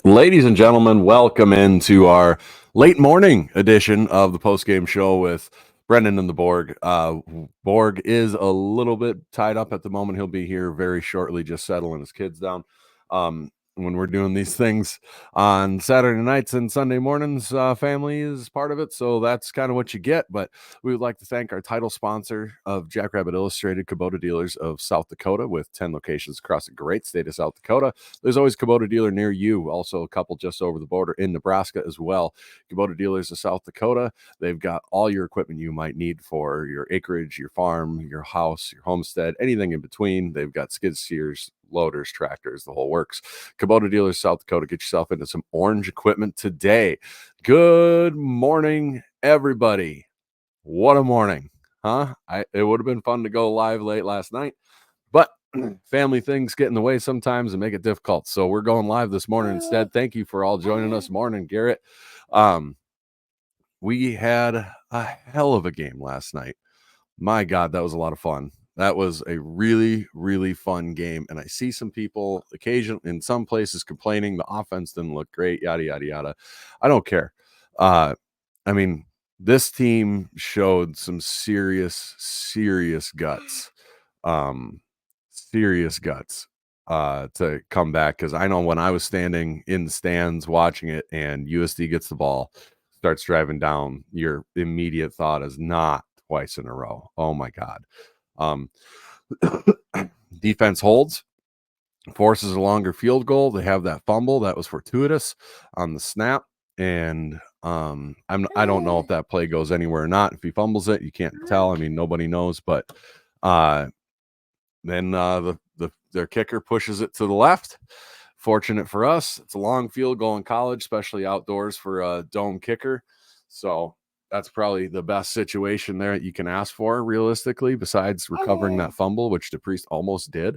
Ladies and gentlemen, welcome into our late morning edition of the post-game show with Brendan and the Borg. Borg is a little bit tied up at the moment. He'll be here very shortly, just settling his kids down. When we're doing these things on Saturday nights and Sunday mornings, family is part of it. So that's kind of what you get. But we would like to thank our title sponsor of Jackrabbit Illustrated, Kubota Dealers of South Dakota, with 10 locations across the great state of South Dakota. There's always a Kubota dealer near you. Also, a couple just over the border in Nebraska as well. Kubota Dealers of South Dakota. They've got all your equipment you might need for your acreage, your farm, your house, your homestead, anything in between. They've got skid steers, loaders, tractors, the whole works. Kubota Dealers South Dakota. Get yourself into some orange equipment today. Good morning, everybody. What a morning, huh? It would have been fun to go live late last night, but family things get in the way sometimes and make it difficult. So we're going live this morning instead. Thank you for all joining us. Morning, Garrett. We had a hell of a game last night. My God, that was a lot of fun. That was a really, really fun game. And I see some people occasionally in some places complaining the offense didn't look great, yada, yada, yada. I don't care. I mean, this team showed some serious, serious guts. Serious guts to come back. Because I know when I was standing in the stands watching it and USD gets the ball, starts driving down, your immediate thought is not twice in a row. Oh my God. Defense holds, forces a longer field goal. They have that fumble that was fortuitous on the snap. And I don't know if that play goes anywhere or not. If he fumbles it, you can't tell. I mean, nobody knows, but then their kicker pushes it to the left. Fortunate for us, it's a long field goal in college, especially outdoors for a dome kicker. So that's probably the best situation there that you can ask for realistically, besides recovering that fumble, which DePriest almost did.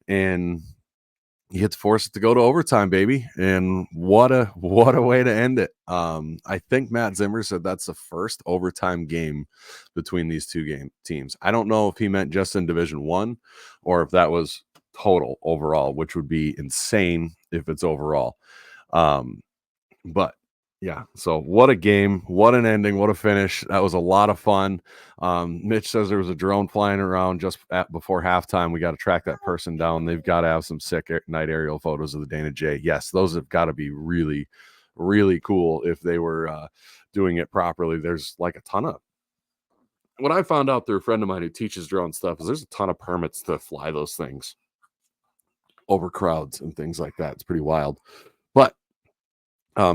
And you get to force it to go to overtime, baby. And what a way to end it. I think Matt Zimmer said that's the first overtime game between these two teams. I don't know if he meant just in Division One or if that was total overall, which would be insane if it's overall. But yeah, so what a game, what an ending, what a finish. That was a lot of fun. Mitch says there was a drone flying around just before halftime. We got to track that person down. They've got to have some sick night aerial photos of the Dana J. Yes, those have got to be really, really cool if they were doing it properly. There's like a ton of, what I found out through a friend of mine who teaches drone stuff is there's a ton of permits to fly those things over crowds and things like that. It's pretty wild. But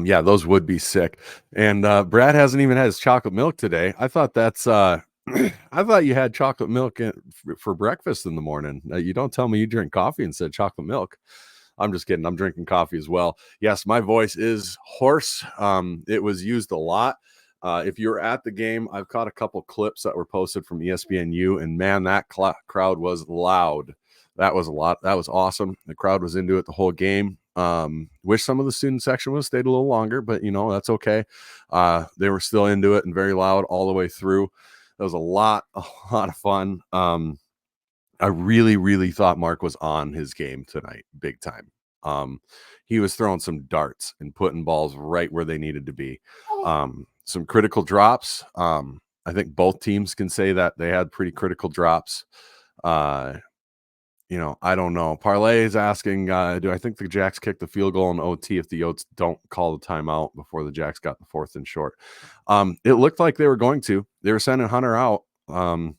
yeah, those would be sick. And Brad hasn't even had his chocolate milk today. I thought that's I thought you had chocolate milk for breakfast in the morning. You don't tell me you drink coffee and said chocolate milk. I'm just kidding. I'm drinking coffee as well. Yes, my voice is hoarse. It was used a lot. If you're at the game, I've caught a couple clips that were posted from ESPNU, and man, that crowd was loud. That was a lot. That was awesome. The crowd was into it the whole game. Wish some of the student section would have stayed a little longer, but that's okay. They were still into it and very loud all the way through. That was a lot of fun. I really, really thought Mark was on his game tonight, big time. He was throwing some darts and putting balls right where they needed to be. Some critical drops. I think both teams can say that they had pretty critical drops. I don't know. Parlay is asking, do I think the Jacks kicked the field goal in OT if the Yotes don't call the timeout before the Jacks got the fourth and short? It looked like they were going to. They were sending Hunter out. And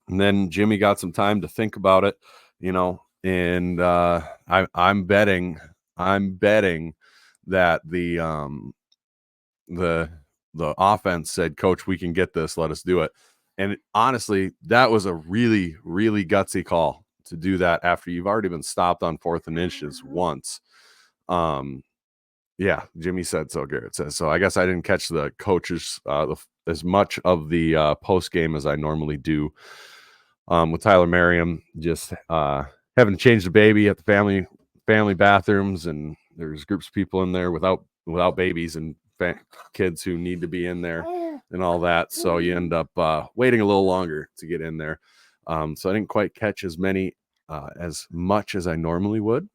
then Jimmy got some time to think about it, and I'm betting that the offense said, "Coach, we can get this. Let us do it." And honestly, that was a really, really gutsy call to do that after you've already been stopped on 4th and inches once. Yeah, Jimmy said so. Garrett says so. I guess I didn't catch the coaches as much of the post game as I normally do. With Tyler Merriam just having to change the baby at the family bathrooms, and there's groups of people in there without babies and kids who need to be in there and all that. So you end up waiting a little longer to get in there. So I didn't quite catch as much as I normally would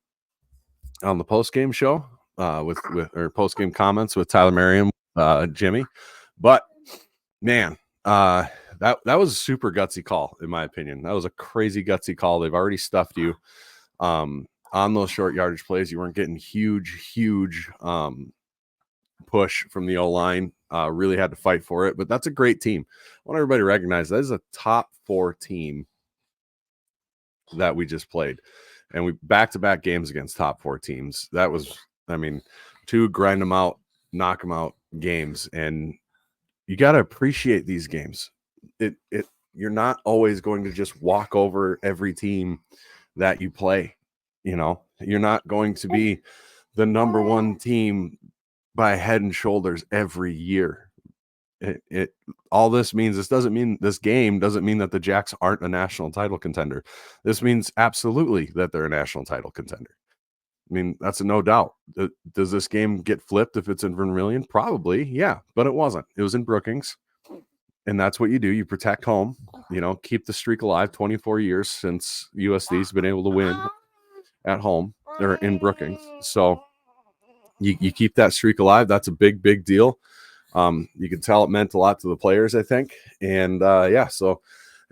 on the post game show. with or post game comments with Tyler Merriam, Jimmy, but man, that was a super gutsy call in my opinion. That was a crazy gutsy call. They've already stuffed you on those short yardage plays. You weren't getting huge push from the O-line. Really had to fight for it, but that's a great team. I want everybody to recognize that is a top 4 team that we just played, and we back-to-back games against top 4 teams. That was, I mean, 2 grind them out, knock them out games, and you got to appreciate these games. You're not always going to just walk over every team that you play. You know, you're not going to be the number 1 team by head and shoulders every year. All this means, this game doesn't mean that the Jacks aren't a national title contender. This means absolutely that they're a national title contender. I mean, that's a no doubt. Does this game get flipped if it's in Vermillion? Probably, yeah, but it wasn't. It was in Brookings, and that's what you do. You protect home, you know, keep the streak alive. 24 years since USD's been able to win at home or in Brookings. So you keep that streak alive. That's a big deal. You can tell it meant a lot to the players, I think. And yeah, so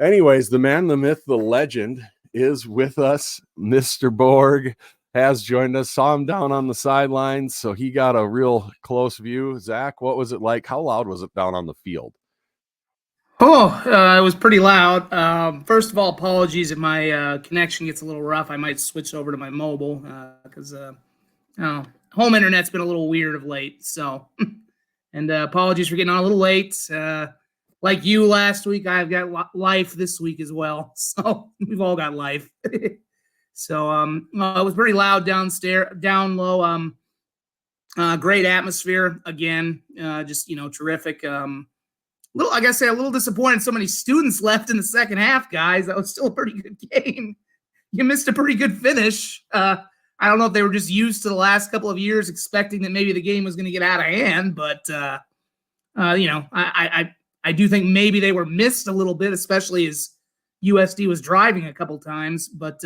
anyways, the man, the myth, the legend is with us. Mr. Borg has joined us. Saw him down on the sidelines, so he got a real close view. Zach, what was it like? How loud was it down on the field? Oh, it was pretty loud. First of all, apologies if my connection gets a little rough. I might switch over to my mobile because home internet's been a little weird of late. So, and apologies for getting on a little late. Like you last week, I've got life this week as well. So we've all got life. So it was pretty loud downstairs, down low. Great atmosphere again. Just terrific. Like I say, a little disappointed so many students left in the second half, guys. That was still a pretty good game. You missed a pretty good finish. I don't know if they were just used to the last couple of years expecting that maybe the game was going to get out of hand, but I do think maybe they were missed a little bit, especially as USD was driving a couple times. But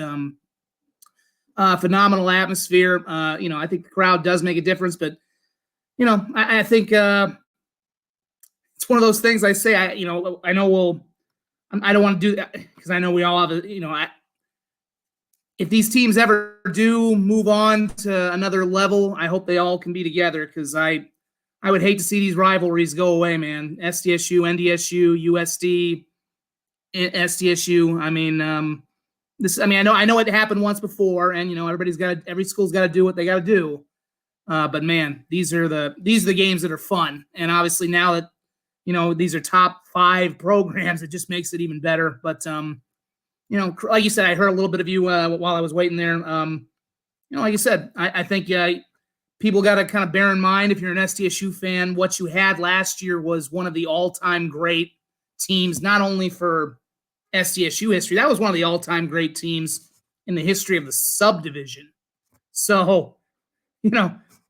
phenomenal atmosphere. I think the crowd does make a difference, but I think it's one of those things I say. I know I don't want to do that because I know we all have if these teams ever do move on to another level, I hope they all can be together because I would hate to see these rivalries go away, man. SDSU, NDSU, USD, SDSU. I mean, I know it happened once before, and every school's got to do what they got to do. But man, these are the games that are fun, and obviously now that these are top 5 programs, it just makes it even better. But like you said, I heard a little bit of you while I was waiting there. Like you said, I think people got to kind of bear in mind, if you're an SDSU fan, what you had last year was one of the all-time great teams, not only for SDSU history. That was one of the all-time great teams in the history of the subdivision. So,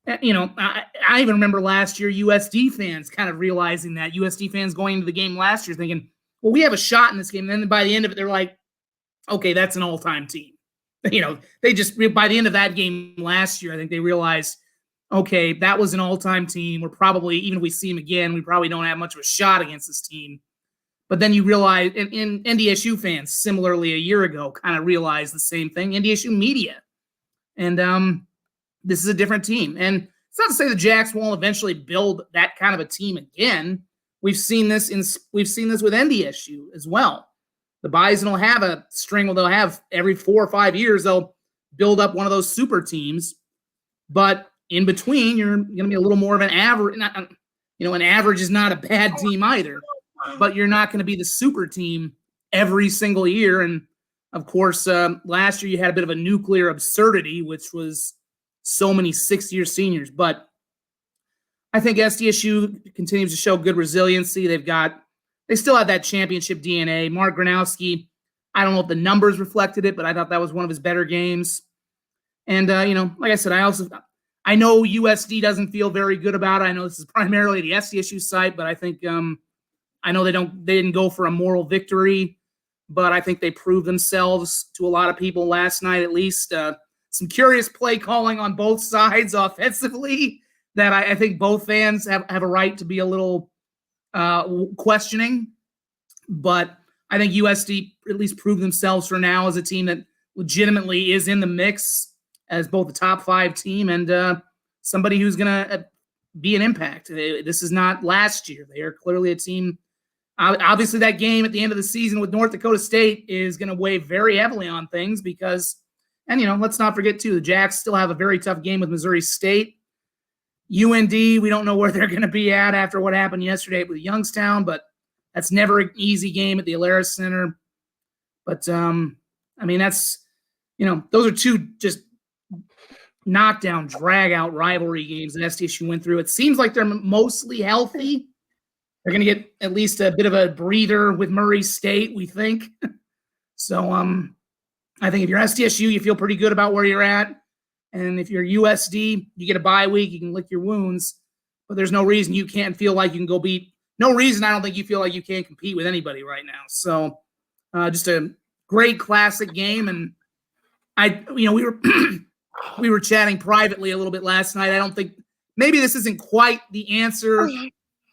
I even remember last year USD fans kind of realizing that. USD fans going into the game last year thinking, well, we have a shot in this game. And then by the end of it, they're like, okay, that's an all-time team. They just, by the end of that game last year, I think they realized, okay, that was an all-time team. We're probably, even if we see them again, we probably don't have much of a shot against this team. But then you realize, and NDSU fans, similarly a year ago, kind of realized the same thing. NDSU media. And this is a different team. And it's not to say the Jacks won't eventually build that kind of a team again. We've seen this with NDSU as well. The Bison will have a string where they'll have every 4 or 5 years, they'll build up one of those super teams. But in between, you're going to be a little more of an average. An average is not a bad team either. But you're not going to be the super team every single year. And, of course, last year you had a bit of a nuclear absurdity, which was so many 6-year seniors. But I think SDSU continues to show good resiliency. They still have that championship DNA. Mark Gronowski, I don't know if the numbers reflected it, but I thought that was one of his better games. And, like I said, I know USD doesn't feel very good about it. I know this is primarily the SDSU site, but I think I know they didn't go for a moral victory, but I think they proved themselves to a lot of people last night, at least. some curious play calling on both sides offensively that I think both fans have a right to be a little questioning. But I think USD at least proved themselves for now as a team that legitimately is in the mix as both a top 5 team and somebody who's going to be an impact. This is not last year. They are clearly a team. Obviously, that game at the end of the season with North Dakota State is going to weigh very heavily on things because, and let's not forget too, the Jacks still have a very tough game with Missouri State. UND, we don't know where they're going to be at after what happened yesterday with Youngstown, but that's never an easy game at the Alaris Center. But, that's, those are two just knockdown, drag-out rivalry games that SDSU went through. It seems like they're mostly healthy. They're going to get at least a bit of a breather with Murray State, we think. So I think if you're SDSU, you feel pretty good about where you're at. And if you're USD, you get a bye week, you can lick your wounds. But there's no reason you can't feel like you can go beat. No reason I don't think you feel like you can't compete with anybody right now. So just a great classic game. And we were we were chatting privately a little bit last night. I don't think maybe this isn't quite the answer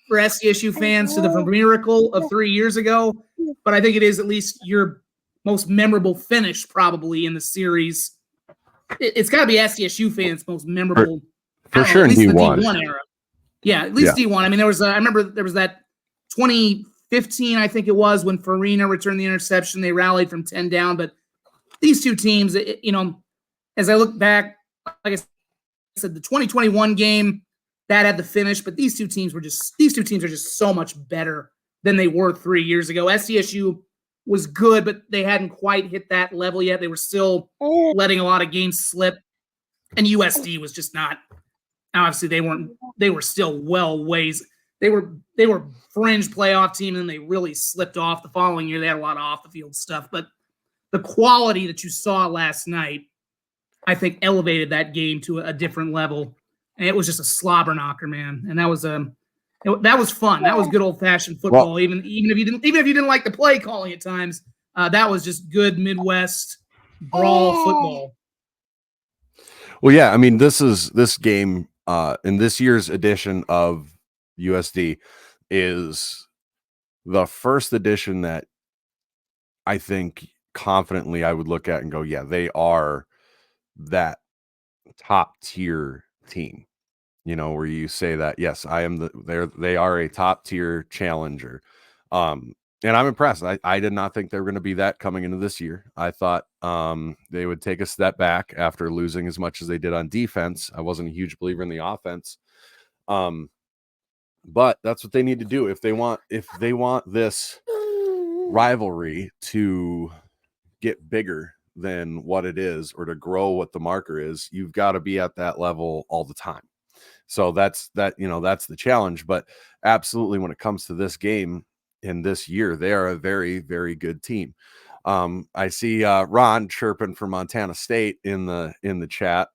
for SDSU fans to the miracle of 3 years ago, but I think it is at least your most memorable finish probably in the series. It's got to be SDSU fans' most memorable for sure in D1. The D1 era. Yeah, at least D1. I mean, I remember there was that 2015, I think it was, when Farina returned the interception. They rallied from 10 down, but these two teams, as I look back, like I said, the 2021 game that had the finish, but these two teams are just so much better than they were 3 years ago. SDSU was good, but they hadn't quite hit that level yet. They were still letting a lot of games slip, and USD was just not. Obviously, they were still well ways. They were fringe playoff team, and they really slipped off the following year. They had a lot of off the field stuff, but the quality that you saw last night, I think, elevated that game to a different level. And it was just a slobber knocker, man. And that was fun. That was good old fashioned football. Well, even if you didn't like the play calling at times, that was just good Midwest brawl football. Well, yeah, I mean, this game in this year's edition of USD is the first edition that I think confidently I would look at and go, yeah, they are that top tier team. Where you say that, yes, they are a top tier challenger. And I'm impressed. I did not think they were going to be that coming into this year. I thought they would take a step back after losing as much as they did on defense. I wasn't a huge believer in the offense. But that's what they need to do if they want this rivalry to get bigger than what it is, or to grow what the marker is. You've got to be at that level all the time. So that's the challenge. But absolutely, when it comes to this game in this year, they are a very, very good team. I see Ron chirping for Montana State in the chat.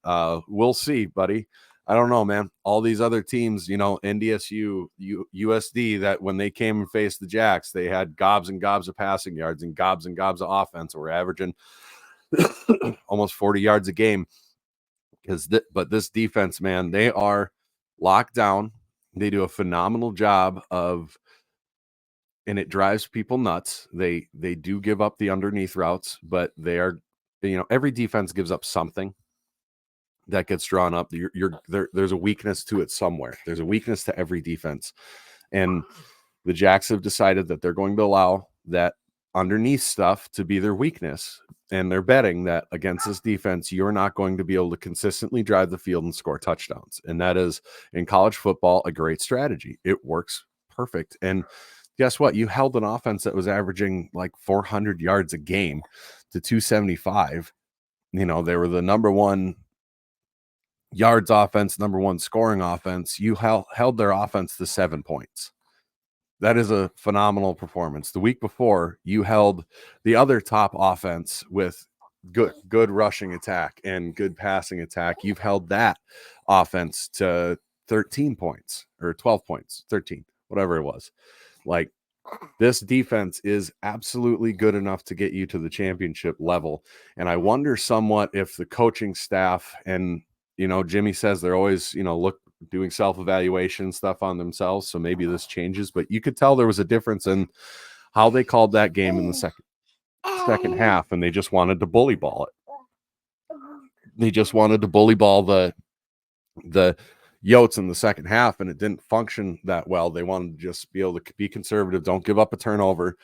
We'll see, buddy. I don't know, man. All these other teams, NDSU, USD, that when they came and faced the Jacks, they had gobs and gobs of passing yards and gobs of offense. We're averaging almost 40 yards a game. But this defense, man, they are locked down. They do a phenomenal job of, and it drives people nuts. They do give up the underneath routes, but they are, every defense gives up something that gets drawn up. There's a weakness to it somewhere. There's a weakness to every defense, and the Jacks have decided that they're going to allow that underneath stuff to be their weakness. And they're betting that against this defense, you're not going to be able to consistently drive the field and score touchdowns. And that is, in college football, a great strategy. It works perfect. And guess what? You held an offense that was averaging like 400 yards a game to 275. They were the number one yards offense, number one scoring offense. You held their offense to 7 points. That is a phenomenal performance. The week before, you held the other top offense with good rushing attack and good passing attack. You've held that offense to 13 points or 12 points, 13, whatever it was. Like, This defense is absolutely good enough to get you to the championship level. And I wonder somewhat if the coaching staff and, Jimmy says they're always, doing self-evaluation stuff on themselves. So maybe this changes, but you could tell there was a difference in how they called that game in the second half. And they just wanted to bully ball it. They just wanted to bully ball the Yotes in the second half, and it didn't function that well. They wanted to just be able to be conservative, don't give up a turnover,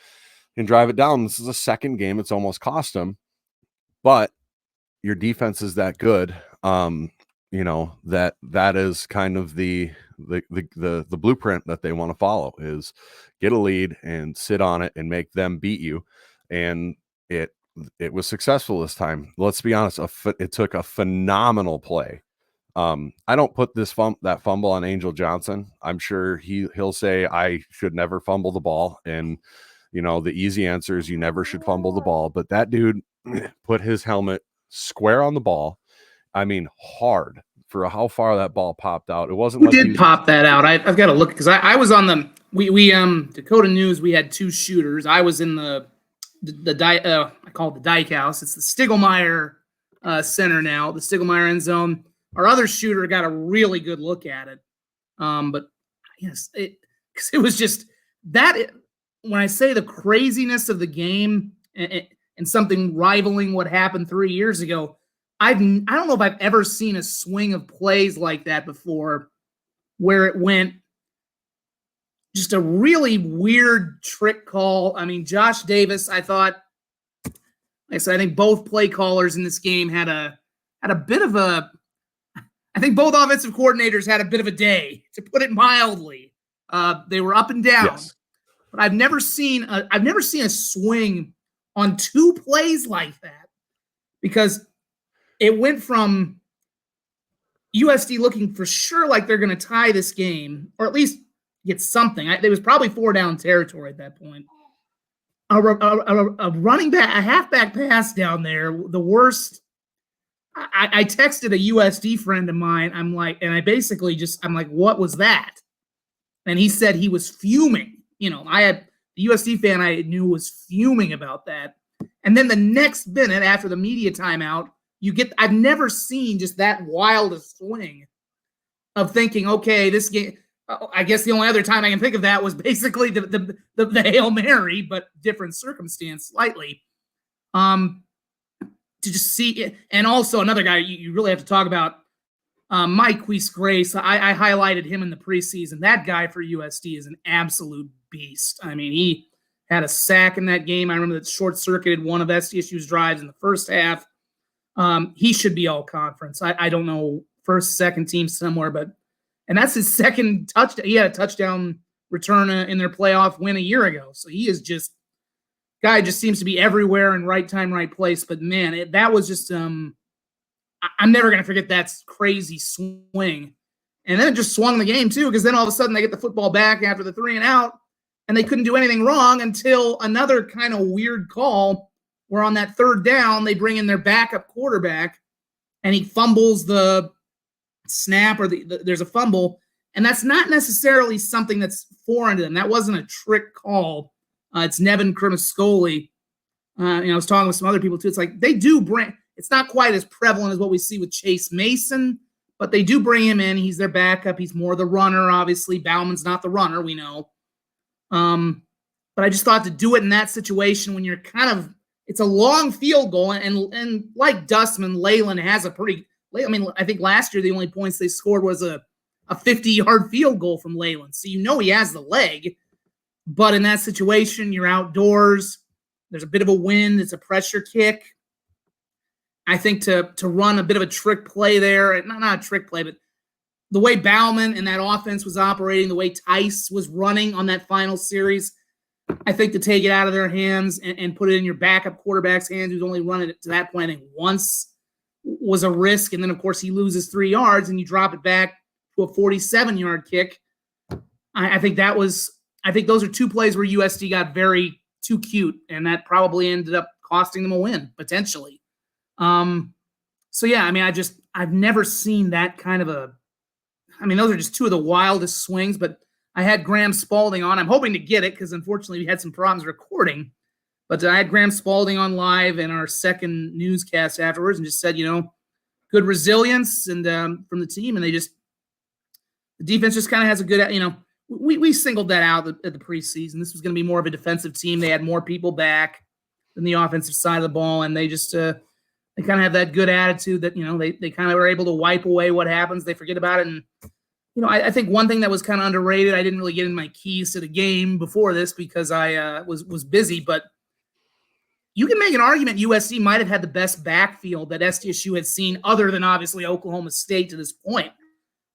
and drive it down. This is a second game. It's almost cost them, but your defense is that good. That is kind of the blueprint that they want to follow, is get a lead and sit on it and make them beat you. And it was successful this time. Let's be honest. It took a phenomenal play. I don't put that fumble on Angel Johnson. I'm sure he'll say I should never fumble the ball. And, the easy answer is you never should fumble the ball. But that dude put his helmet square on the ball. I mean, hard for how far that ball popped out. It wasn't. Who did pop that out? I've got to look, because I was on the Dakota News. We had two shooters. I was in the I call it the Dyke House. It's the Stiglmeyer center now, the Stiglmeyer end zone. Our other shooter got a really good look at it. But yes, it was just that. When I say the craziness of the game and something rivaling what happened 3 years ago, I don't know if I've ever seen a swing of plays like that before, where it went just a really weird trick call. I mean, Josh Davis, I thought, like I said, I think both play callers in this game had a bit of a. I think both offensive coordinators had a bit of a day, to put it mildly. They were up and down, yes. But I've never seen a swing on two plays like that, because it went from USD looking for sure like they're going to tie this game, or at least get something. There was probably 4-down territory at that point. A running back, a halfback pass down there, the worst. I texted a USD friend of mine. I'm like, what was that? And he said he was fuming. I had the USD fan I knew was fuming about that. And then the next minute after the media timeout, I've never seen just that wild a swing of thinking, okay, this game. I guess the only other time I can think of that was basically the Hail Mary, but different circumstance slightly. To just see it. And also another guy you really have to talk about, Mike Weiss-Grace. I highlighted him in the preseason. That guy for USD is an absolute beast. I mean, he had a sack in that game. I remember that short-circuited one of SDSU's drives in the first half. He should be all conference. I don't know, first, second team somewhere, and that's his second touchdown. He had a touchdown return in their playoff win a year ago. So he is guy just seems to be everywhere in right time, right place. But man, that was just I'm never gonna forget that crazy swing. And then it just swung the game too, because then all of a sudden they get the football back after the 3 and out, and they couldn't do anything wrong until another kind of weird call where on that 3rd down they bring in their backup quarterback and he fumbles the snap, or there's a fumble, and that's not necessarily something that's foreign to them. That wasn't a trick call. It's Nevin Cremascoli. I was talking with some other people too. It's like they do bring. It's not quite as prevalent as what we see with Chase Mason, but they do bring him in. He's their backup. He's more the runner, obviously. Bauman's not the runner, we know. But I just thought to do it in that situation when you're it's a long field goal, and like Dustman, Leyland has a pretty. I think last year the only points they scored was a 50-yard field goal from Leyland, so he has the leg. But in that situation, you're outdoors. There's a bit of a wind. It's a pressure kick. I think to run a bit of a trick play there, not a trick play, but the way Bauman and that offense was operating, the way Tice was running on that final series, I think to take it out of their hands and put it in your backup quarterback's hands, who's only run it to that point, I think, once, was a risk. And then, of course, he loses 3 yards and you drop it back to a 47-yard kick. I think those are 2 plays where USD got very too cute, and that probably ended up costing them a win, potentially. So, yeah, I've never seen that kind of those are just 2 of the wildest swings, but I had Graham Spalding on. I'm hoping to get it because unfortunately we had some problems recording. But I had Graham Spalding on live in our second newscast afterwards and just said, good resilience and from the team. And the defense just kind of has a good, we singled that out at the preseason. This was going to be more of a defensive team. They had more people back than the offensive side of the ball. And they just, they kind of have that good attitude that, they kind of were able to wipe away what happens. They forget about it. And, I think one thing that was kind of underrated, I didn't really get in my keys to the game before this because I was busy, but you can make an argument USC might have had the best backfield that SDSU had seen other than obviously Oklahoma State to this point.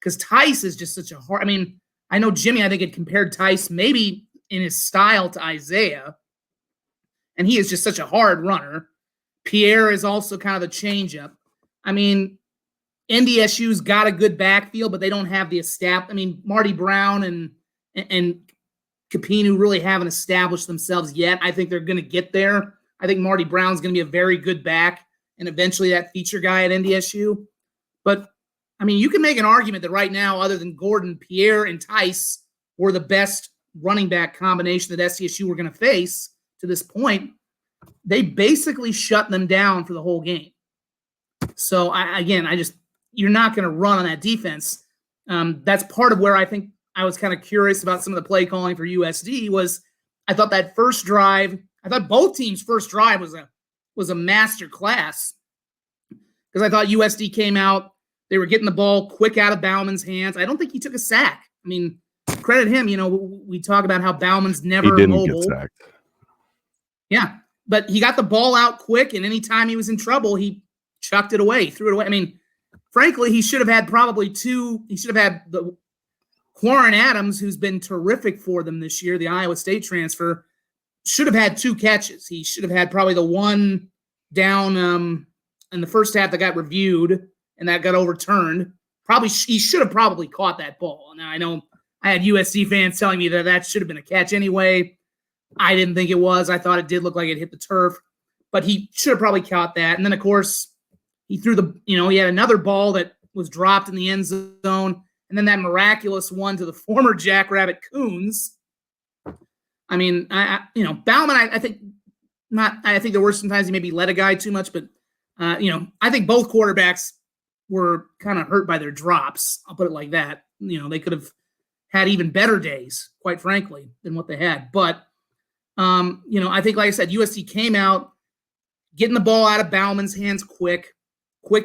Because Tice is just such a hard – I mean, I know Jimmy, I think, had compared Tice maybe in his style to Isaiah, and he is just such a hard runner. Pierre is also kind of a changeup. I mean, NDSU's got a good backfield, but they don't have the established – I mean, Marty Brown and Capinu really haven't established themselves yet. I think they're going to get there. I think Marty Brown's going to be a very good back and eventually that feature guy at NDSU. But, I mean, you can make an argument that right now, other than Gordon, Pierre, and Tice were the best running back combination that SDSU were going to face to this point. They basically shut them down for the whole game. So, you're not going to run on that defense. That's part of where I think I was kind of curious about some of the play calling for USD was I thought that first drive, I thought both teams' first drive was a master class because I thought USD came out, they were getting the ball quick out of Bauman's hands. I don't think he took a sack. I mean, credit him. We talk about how Bauman's never mobile. Get sacked. Yeah, but he got the ball out quick, and anytime he was in trouble, he chucked it away, threw it away. I mean, frankly, he should have had probably two. He should have had the Quarren Adams, who's been terrific for them this year, the Iowa State transfer, should have had 2 catches. He should have had probably the one down in the first half that got reviewed and that got overturned. He should have probably caught that ball. Now, I know I had USC fans telling me that should have been a catch anyway. I didn't think it was. I thought it did look like it hit the turf, but he should have probably caught that. And then, of course, he threw he had another ball that was dropped in the end zone, and then that miraculous one to the former Jackrabbit Coons. I mean, Bauman, I think there were some times he maybe let a guy too much, but, I think both quarterbacks were kind of hurt by their drops. I'll put it like that. They could have had even better days, quite frankly, than what they had. But, I think, like I said, USC came out, getting the ball out of Bauman's hands quick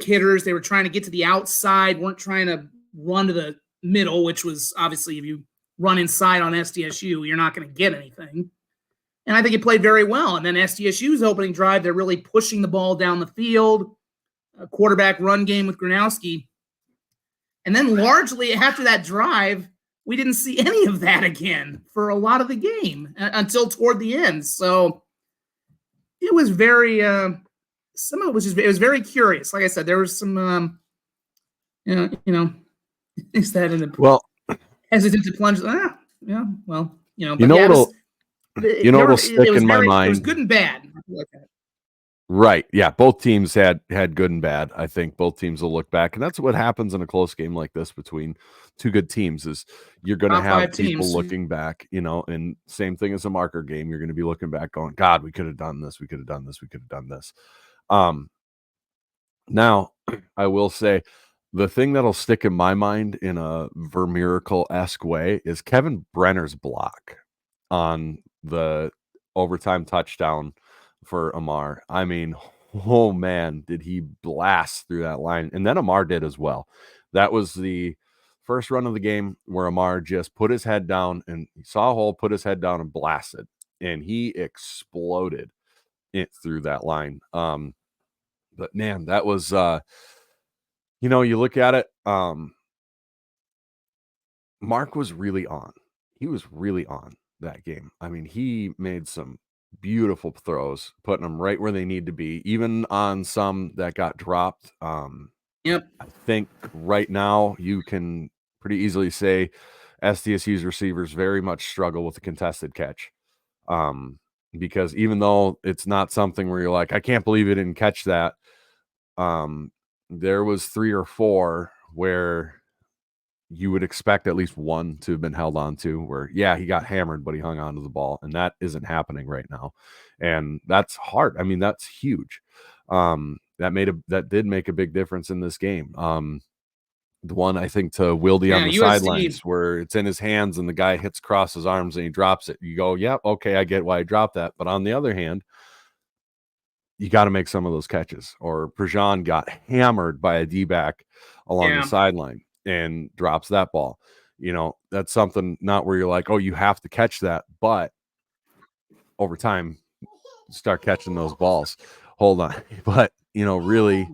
hitters. They were trying to get to the outside, weren't trying to run to the middle, which was obviously if you run inside on SDSU, you're not going to get anything. And I think it played very well. And then SDSU's opening drive, they're really pushing the ball down the field, a quarterback run game with Gronowski. And then largely after that drive, we didn't see any of that again for a lot of the game until toward the end. So it was very, some of it was very curious. Like I said, there was some, is that in the hesitant to plunge? What'll stick in my mind? It was good and bad. Right. Yeah. Both teams had good and bad. I think both teams will look back. And that's what happens in a close game like this between two good teams is you're going to have people looking back, and same thing as a marker game. You're going to be looking back going, God, we could have done this. We could have done this. We could have done this. Now I will say the thing that'll stick in my mind in a Vermiracle-esque way is Kevin Brenner's block on the overtime touchdown for Amar. I mean, oh man, did he blast through that line. And then Amar did as well. That was the first run of the game where Amar just put his head down and he saw a hole, put his head down and blasted. And he exploded it through that line. But man, that was, you look at it, Mark was really on. He was really on that game. I mean, he made some beautiful throws, putting them right where they need to be, even on some that got dropped. Yep. I think right now you can pretty easily say SDSU's receivers very much struggle with the contested catch. Because even though it's not something where you're like, I can't believe it didn't catch that. There was 3 or 4 where you would expect at least one to have been held on to, where, yeah, he got hammered, but he hung on to the ball. And that isn't happening right now. And that's hard. I mean, that's huge. That did make a big difference in this game. The one, I think, to Wildy on the sidelines where it's in his hands and the guy hits across his arms and he drops it. You go, yeah, okay, I get why he dropped that. But on the other hand, you got to make some of those catches. Or Prejean got hammered by a D-back along the sideline and drops that ball. That's something not where you're like, oh, you have to catch that. But over time, start catching those balls. Hold on. But, really,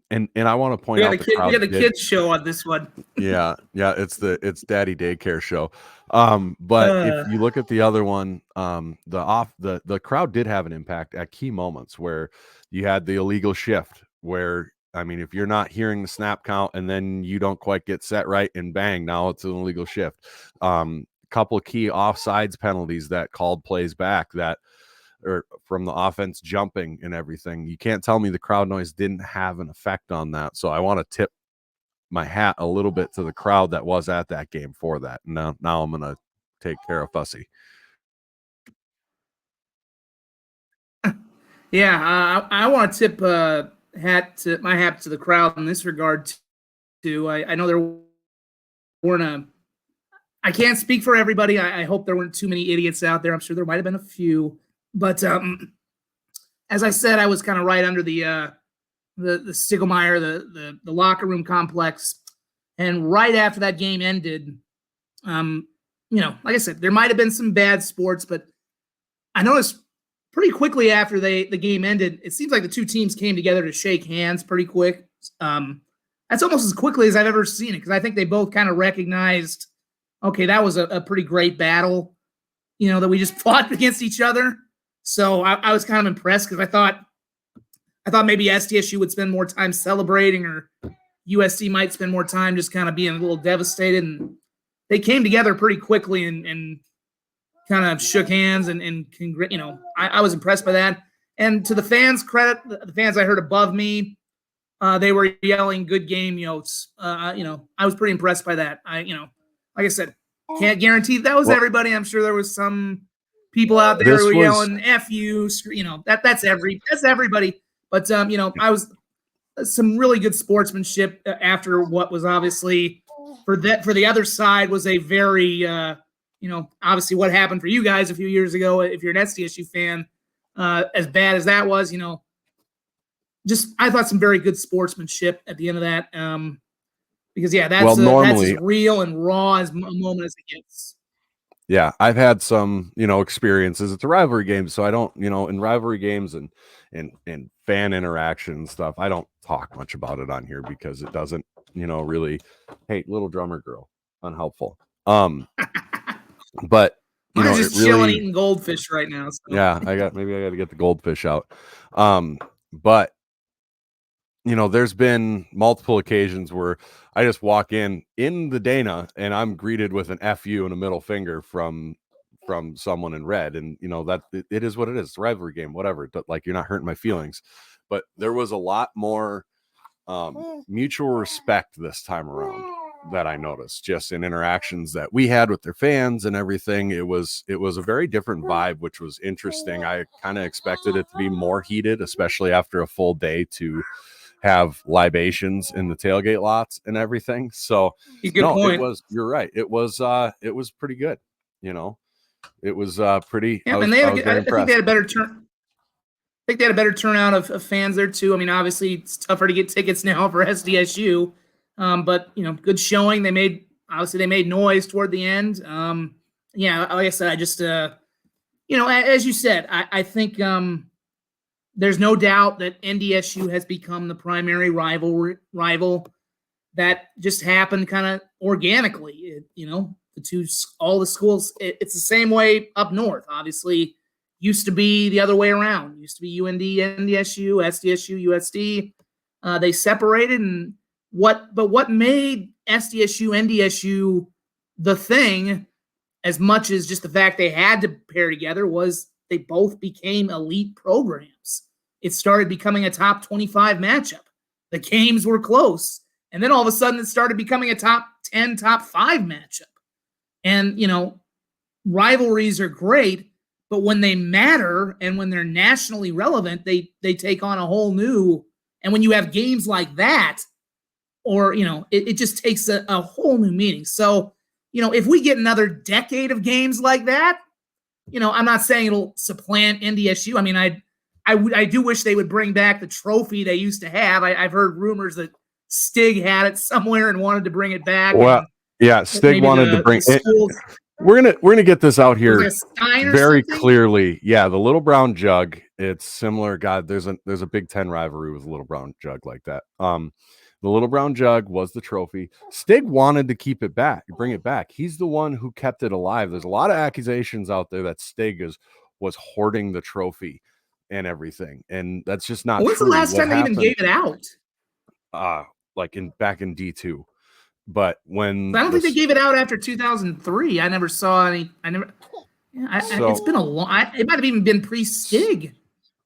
and I want to point out we got the kids show on this one. Yeah, it's daddy daycare show. But if you look at the other one, the crowd did have an impact at key moments where you had the illegal shift where, I mean, if you're not hearing the snap count and then you don't quite get set right and bang, now it's an illegal shift. Couple of key offsides penalties that called plays back or from the offense jumping and everything. You can't tell me the crowd noise didn't have an effect on that. So I want to tip my hat a little bit to the crowd that was at that game for that. Now I'm going to take care of Fussy. Yeah, I want to tip my hat to the crowd in this regard too. I know there weren't I can't speak for everybody. I hope there weren't too many idiots out there. I'm sure there might have been a few, but as I said, I was kind of right under the Stiglmeyer, the locker room complex, and right after that game ended, like I said, there might have been some bad sports, but I noticed pretty quickly after the game ended, it seems like the two teams came together to shake hands pretty quick. That's almost as quickly as I've ever seen it, because I think they both kind of recognized, okay, that was a pretty great battle, that we just fought against each other. So I was kind of impressed, because I thought maybe SDSU would spend more time celebrating, or USC might spend more time just kind of being a little devastated. And they came together pretty quickly and kind of shook hands and I was impressed by that. And to the fans' credit, the fans I heard above me, they were yelling "Good game, Yotes." I was pretty impressed by that. Like I said, can't guarantee that was everybody. I'm sure there was some people out there who were yelling "F you," that's everybody. But I was some really good sportsmanship after what was obviously for the other side was a very obviously what happened for you guys a few years ago. If you're an SDSU fan, as bad as that was, just I thought some very good sportsmanship at the end of that. Because that's as real and raw as a moment as it gets. Yeah, I've had some, experiences. It's a rivalry game, so I don't, in rivalry games and fan interaction and stuff, I don't talk much about it on here because it doesn't, really. Hey, little drummer girl, unhelpful. But I'm just chilling eating goldfish right now. So. Yeah, maybe I got to get the goldfish out. But there's been multiple occasions where I just walk in the Dana and I'm greeted with an FU and a middle finger from someone in red. And, that it is what it is. It's a rivalry game, whatever. Like, you're not hurting my feelings. But there was a lot more mutual respect this time around that I noticed just in interactions that we had with their fans and everything. It was a very different vibe, which was interesting. I kind of expected it to be more heated, especially after a full day to have libations in the tailgate lots and everything. So point. You're right. It was pretty good. It was pretty. Yeah, and I think they had a better turn. I think they had a better turnout of fans there too. I mean, obviously it's tougher to get tickets now for SDSU, but good showing. They made noise toward the end. Like I said, I just as you said, I think there's no doubt that NDSU has become the primary rival. That just happened kind of organically. All the schools. It's the same way up north. Obviously, used to be the other way around. Used to be UND, NDSU, SDSU, USD. They separated, and what made SDSU, NDSU the thing, as much as just the fact they had to pair together, was they both became elite programs. It started becoming a top 25 matchup. The games were close. And then all of a sudden it started becoming a top 10, top 5 matchup. And, rivalries are great, but when they matter and when they're nationally relevant, they take on a whole new, and when you have games like that, or, it just takes a whole new meaning. So, if we get another decade of games like that, I'm not saying it'll supplant NDSU. I mean, I do wish they would bring back the trophy they used to have. I've heard rumors that Stig had it somewhere and wanted to bring it back. Well, yeah, Stig wanted to bring it. We're gonna get this out here very clearly. Yeah, the Little Brown Jug. It's similar. God, there's a Big Ten rivalry with Little Brown Jug like that. The Little Brown Jug was the trophy. Stig wanted to keep it back, bring it back. He's the one who kept it alive. There's a lot of accusations out there that Stig was hoarding the trophy and everything, and that's just not true. When's the last time they even gave it out? Like back in D2. But when I don't think they gave it out after 2003. I never saw any. It's been a long. It might have even been pre-Stig.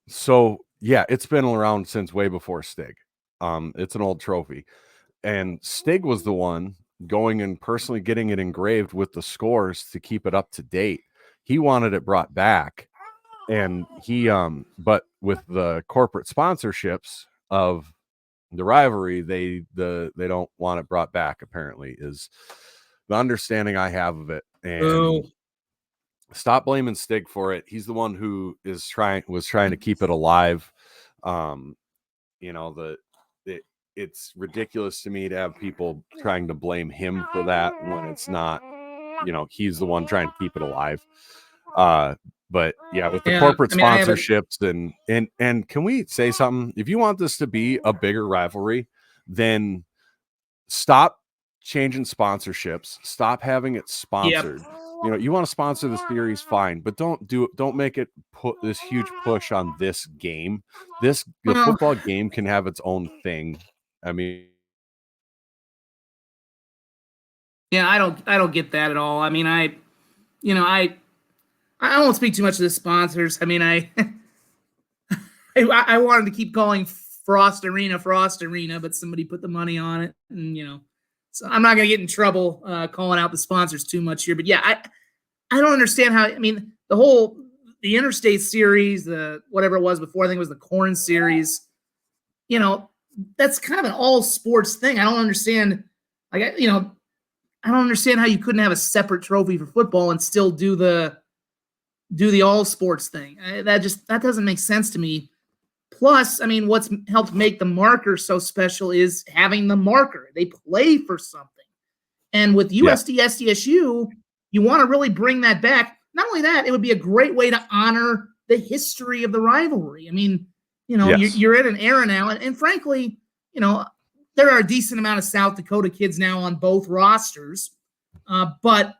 So yeah, it's been around since way before Stig. It's an old trophy, and Stig was the one going and personally getting it engraved with the scores to keep it up to date. He wanted it brought back, and he but with the corporate sponsorships of the rivalry, they don't want it brought back, apparently, is the understanding I have of it. And stop blaming Stig for it. He's the one who was trying to keep it alive. It's ridiculous to me to have people trying to blame him for that when it's not, he's the one trying to keep it alive. But yeah, with the corporate sponsorships and can we say something? If you want this to be a bigger rivalry, then stop changing sponsorships. Stop having it sponsored. Yep. You want to sponsor the series, fine, but don't make it put this huge push on this game. The football game can have its own thing. I mean, yeah, I don't get that at all. I mean, I won't speak too much to the sponsors. I mean, I wanted to keep calling Frost Arena, but somebody put the money on it, and so I'm not gonna get in trouble calling out the sponsors too much here. But yeah, I don't understand how. I mean, the Interstate Series, the whatever it was before, I think it was the Corn Series. That's kind of an all sports thing. I don't understand. I don't understand how you couldn't have a separate trophy for football and still do the all sports thing. That doesn't make sense to me. Plus, I mean, what's helped make the marker so special is having the marker. They play for something. And with USD SDSU, you want to really bring that back. Not only that, it would be a great way to honor the history of the rivalry. I mean, you're at an era now, and frankly, there are a decent amount of South Dakota kids now on both rosters, but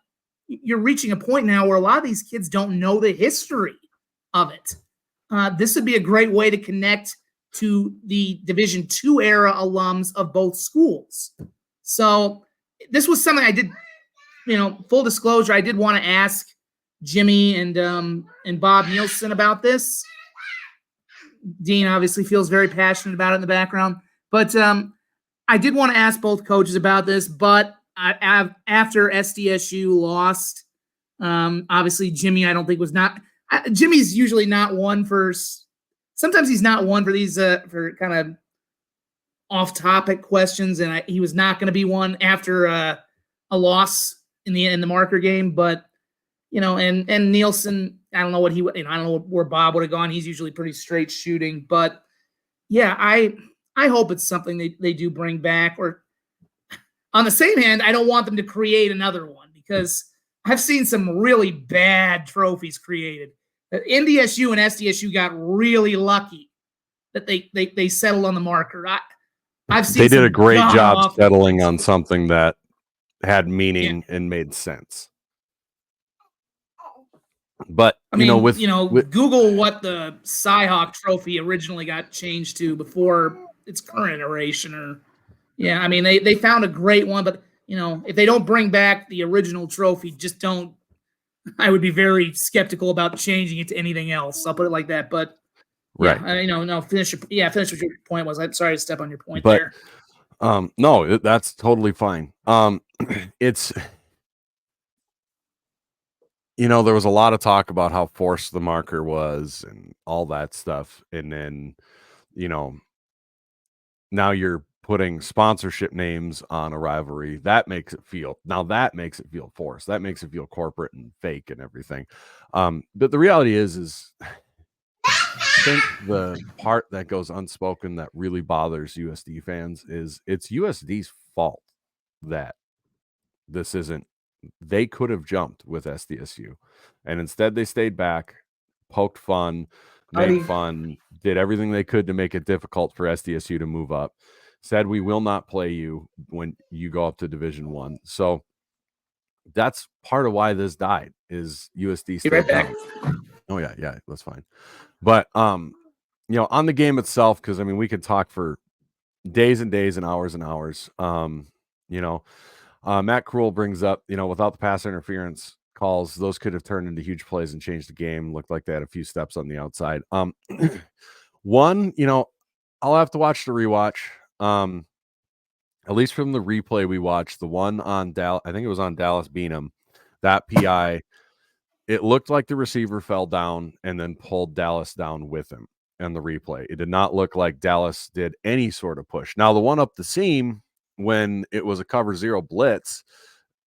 you're reaching a point now where a lot of these kids don't know the history of it. This would be a great way to connect to the Division II era alums of both schools. So this was something I did, full disclosure, I did want to ask Jimmy and Bob Nielsen about this. Dean obviously feels very passionate about it in the background, but I did want to ask both coaches about this, but after SDSU lost, obviously Jimmy, I don't think Jimmy's usually not one for, sometimes he's not one for these, for kind of off topic questions. And he was not going to be one after a loss in the marker game, but and Nielsen, I don't know what I don't know where Bob would have gone. He's usually pretty straight shooting, but yeah, I hope it's something they do bring back. Or on the same hand, I don't want them to create another one because I've seen some really bad trophies created. NDSU and SDSU got really lucky that they settled on the marker. I've seen they did a great job settling on something that had meaning and made sense. But I mean, with Google what the Cyhawk trophy originally got changed to before its current iteration, or I mean they found a great one, but if they don't bring back the original trophy, just don't. I would be very skeptical about changing it to anything else. I'll put it like that. But right, finish what your point was. I'm sorry to step on your point there. No, that's totally fine. It's, there was a lot of talk about how forced the marker was and all that stuff. And then, you know, now you're putting sponsorship names on a rivalry. That makes it feel forced. That makes it feel corporate and fake and everything. But the reality is I think the part that goes unspoken that really bothers USD fans is it's USD's fault that this isn't. They could have jumped with SDSU, and instead they stayed back, poked fun, made fun, did everything they could to make it difficult for SDSU to move up. Said we will not play you when you go up to Division 1. So that's part of why this died. Is USD stayed right back. down. Oh yeah, that's fine. But on the game itself, because I mean we could talk for days and days and hours and hours. Matt Krul brings up, without the pass interference calls, those could have turned into huge plays and changed the game. Looked like they had a few steps on the outside. One, I'll have to watch the rewatch. At least from the replay we watched, the one on Dallas, I think it was on Dallas Beanham, that PI, it looked like the receiver fell down and then pulled Dallas down with him in the replay. It did not look like Dallas did any sort of push. Now, the one up the seam, when it was a cover 0 blitz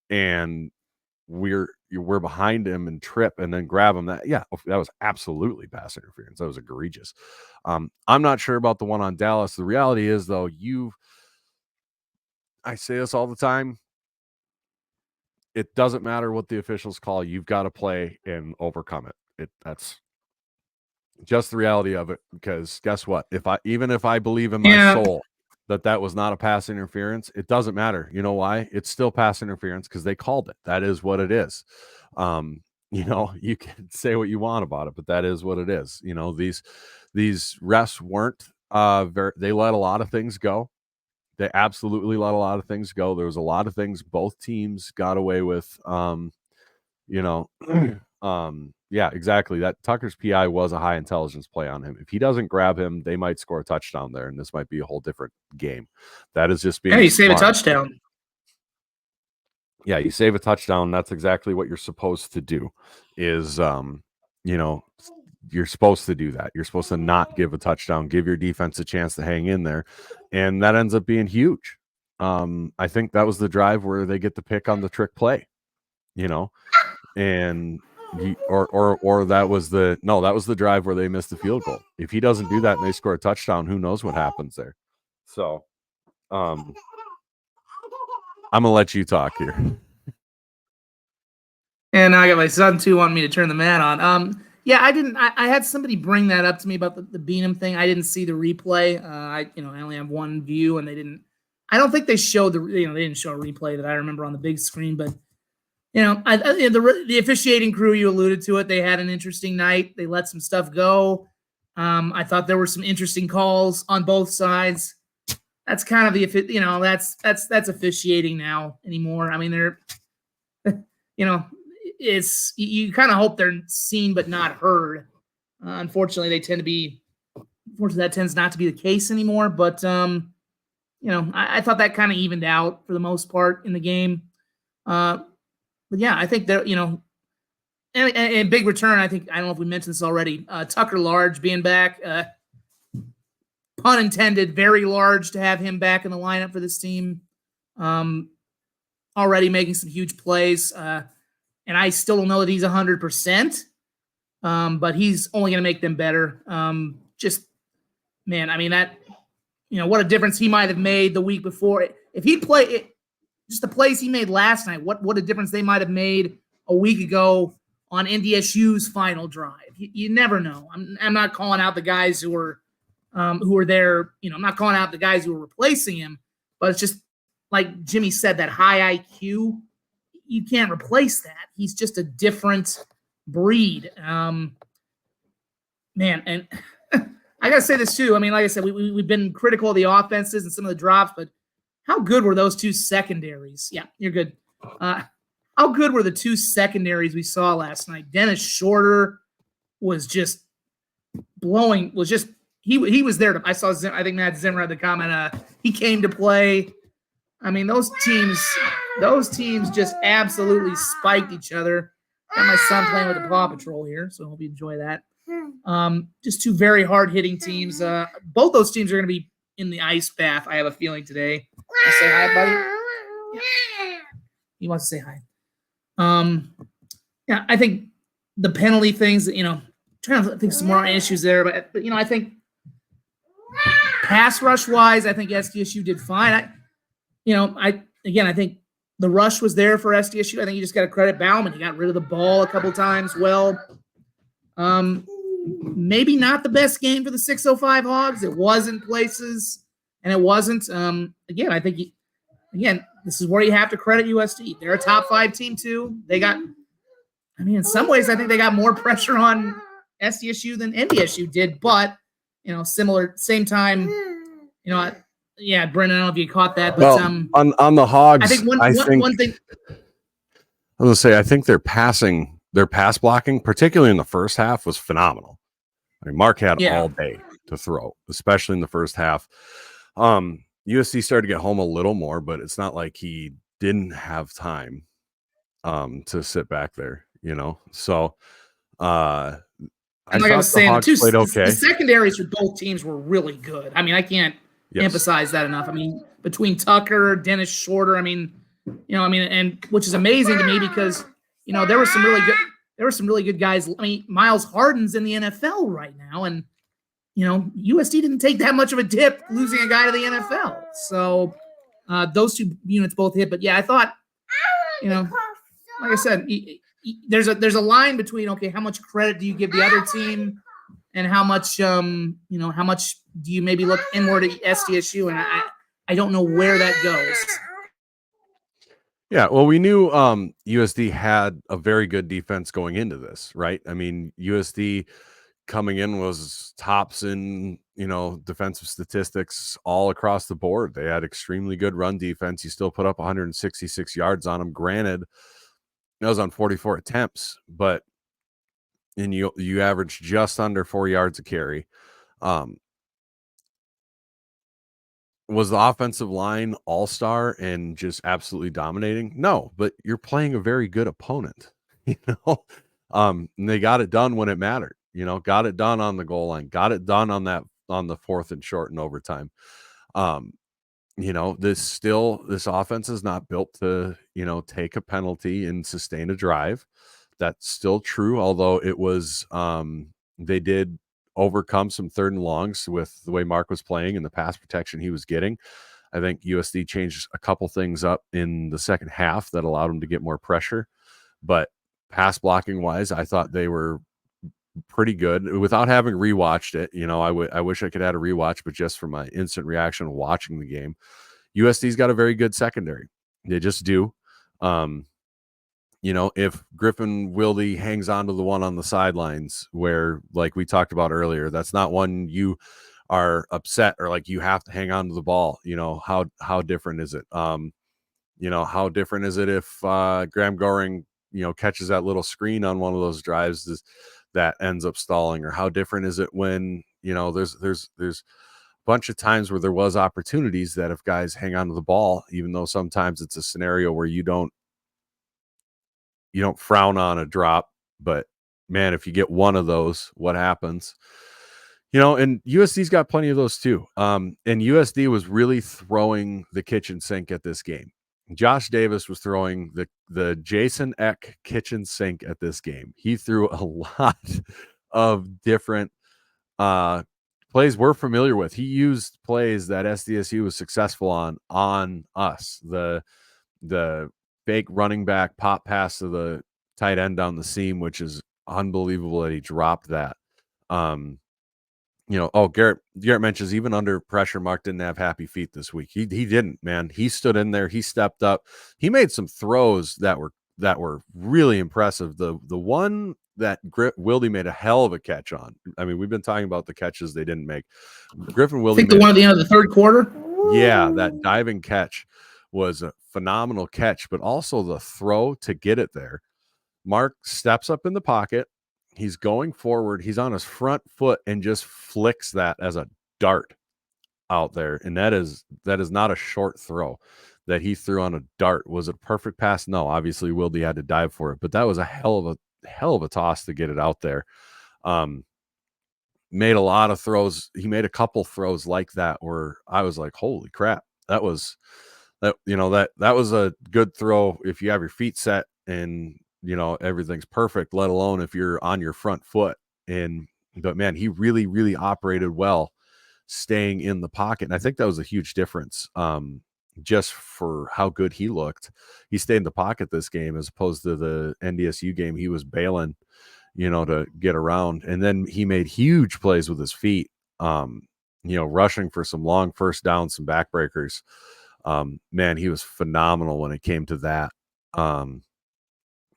and we're behind him and trip and then grab him, that was absolutely pass interference. That was egregious. I'm not sure about the one on Dallas. The reality is, though, I say this all the time, it doesn't matter what the officials call, you've got to play and overcome it. That's just the reality of it, because guess what? Even if I believe in my soul that was not a pass interference, it doesn't matter. You know why? It's still pass interference because they called it. That is what it is. You can say what you want about it, but that is what it is. These refs weren't they let a lot of things go. They absolutely let a lot of things go. There was a lot of things both teams got away with. Yeah, exactly. That Tucker's PI was a high intelligence play on him. If he doesn't grab him, they might score a touchdown there, and this might be a whole different game. That is just being. Hey, you save a touchdown. Yeah, you save a touchdown. That's exactly what you're supposed to do. Is you're supposed to do that. You're supposed to not give a touchdown, give your defense a chance to hang in there, and that ends up being huge. I think that was the drive where they get the pick on the trick play. And that was the drive where they missed the field goal. If he doesn't do that and they score a touchdown, who knows what happens there. So I'm gonna let you talk here. And I got my son too wanting me to turn the mat on. I had somebody bring that up to me about the Beanham thing. I didn't see the replay. I only have one view, and I don't think they showed they didn't show a replay that I remember on the big screen, but the officiating crew, you alluded to it. They had an interesting night. They let some stuff go. I thought there were some interesting calls on both sides. That's kind of that's officiating now anymore. I mean, they're, it's you kind of hope they're seen but not heard. Unfortunately, that tends not to be the case anymore. But I thought that kind of evened out for the most part in the game. But yeah, I think they're, and big return. I don't know if we mentioned this already. Tucker Large being back, pun intended, very large to have him back in the lineup for this team. Already making some huge plays. And I still don't know that he's 100%, but he's only going to make them better. Man, I mean, that, what a difference he might have made the week before. If he played it, just the plays he made last night, what a difference they might have made a week ago on NDSU's final drive. You never know. I'm not calling out the guys who were there. I'm not calling out the guys who were replacing him, but it's just like Jimmy said, that high IQ, you can't replace that. He's just a different breed. Man, and I got to say this too. I mean, like I said, we've been critical of the offenses and some of the drops, but how good were those two secondaries? Yeah, you're good. How good were the two secondaries we saw last night? Dennis Shorter was just he was there. I saw I think Matt Zimmer had the comment. He came to play. I mean, those teams just absolutely spiked each other. Got my son playing with the Paw Patrol here, so hope you enjoy that. Just two very hard hitting teams. Both those teams are going to be in the ice bath. I have a feeling today. Say hi, buddy. Yeah. He wants to say hi. Yeah, I think the penalty things. Trying to think some more issues there, but I think pass rush wise, I think SDSU did fine. I think the rush was there for SDSU. I think you just got to credit Bauman. He got rid of the ball a couple times. Well, maybe not the best game for the 605 Hogs. It was in places, and it wasn't. Again, I think this is where you have to credit USD. They're a top 5 team too. In some ways, I think they got more pressure on SDSU than NDSU did, but same time, yeah, Brendan, I don't know if you caught that, but on the Hogs, I think one thing. I was gonna say, I think their pass blocking, particularly in the first half, was phenomenal. I mean, Mark had all day to throw, especially in the first half. USC started to get home a little more, but it's not like he didn't have time to sit back there, So I was saying, played okay. The secondaries for both teams were really good. I mean, I can't emphasize that enough. I mean, between Tucker, Dennis Shorter, and which is amazing to me because there were some really good guys. I mean, Miles Harden's in the NFL right now, and USD didn't take that much of a dip losing a guy to the NFL. So those two units both hit. But yeah, I thought, like I said, there's a line between, okay, how much credit do you give the other team and how much how much do you maybe look inward at SDSU, and I don't know where that goes. Yeah, well, we knew USD had a very good defense going into this, right? I mean, USD coming in was tops in defensive statistics all across the board. They had extremely good run defense. You still put up 166 yards on them. Granted, that was on 44 attempts, and you averaged just under 4 yards a carry. Was the offensive line all-star and just absolutely dominating? No, but you're playing a very good opponent, and they got it done when it mattered, got it done on the goal line, got it done on the 4th and short and overtime. This offense is not built to, take a penalty and sustain a drive. That's still true. Although it was, they did overcome some 3rd and longs with the way Mark was playing and the pass protection he was getting. I think USD changed a couple things up in the second half that allowed him to get more pressure, but pass blocking wise, I thought they were pretty good without having rewatched it. I wish I could add a rewatch, but just from my instant reaction watching the game, USD's got a very good secondary. They just do. If Griffin Wilde hangs on to the one on the sidelines where, like we talked about earlier, that's not one you are upset or like you have to hang on to the ball. How different is it? How different is it if Graham Goring, catches that little screen on one of those drives that ends up stalling, or how different is it when, there's a bunch of times where there was opportunities that if guys hang on to the ball, even though sometimes it's a scenario where you don't frown on a drop, but man, if you get one of those, what happens? And USD's got plenty of those too. And USD was really throwing the kitchen sink at this game. Josh Davis was throwing the Jason Eck kitchen sink at this game. He threw a lot of different plays we're familiar with. He used plays that SDSU was successful on us. The fake running back pop pass to the tight end down the seam, which is unbelievable that he dropped that. Garrett mentions even under pressure, Mark didn't have happy feet this week. He didn't, man. He stood in there. He stepped up. He made some throws that were really impressive. The one that Wilde made a hell of a catch on. I mean, we've been talking about the catches they didn't make. Griffin Wilde. I think the one at the end of the 3rd quarter. Yeah, that diving catch was a phenomenal catch, but also the throw to get it there. Mark steps up in the pocket. he's going forward. He's on his front foot and just flicks that as a dart out there. And that is not a short throw that he threw on a dart. Was it a perfect pass? No, obviously Wilde had to dive for it, but that was a hell of a toss to get it out there. Made a lot of throws. He made a couple throws like that where I was like, holy crap, that was that was a good throw if you have your feet set and everything's perfect, let alone if you're on your front foot. But man, he really operated well staying in the pocket, and I think that was a huge difference, just for how good he looked. He stayed in the pocket this game as opposed to the NDSU game. He was bailing to get around, and then he made huge plays with his feet, rushing for some long first downs, some backbreakers. Man, he was phenomenal when it came to that.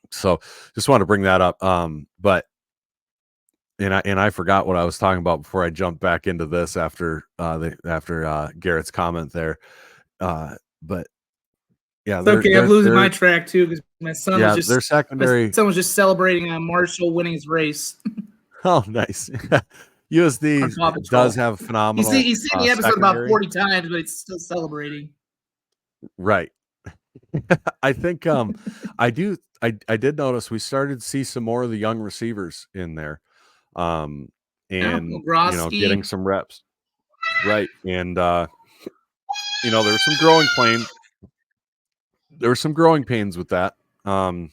So just want to bring that up. But I forgot what I was talking about before I jumped back into this after Garrett's comment there. But yeah, it's okay. I'm losing my track too because my son was just their secondary. My son was just celebrating Marshall winning his race. Oh, nice. USD does have phenomenal. He's seen the episode about 40 times, but it's still celebrating. Right. I think I did notice we started to see some more of the young receivers in there. And getting some reps. Right. And there were some growing pains. There were some growing pains with that. The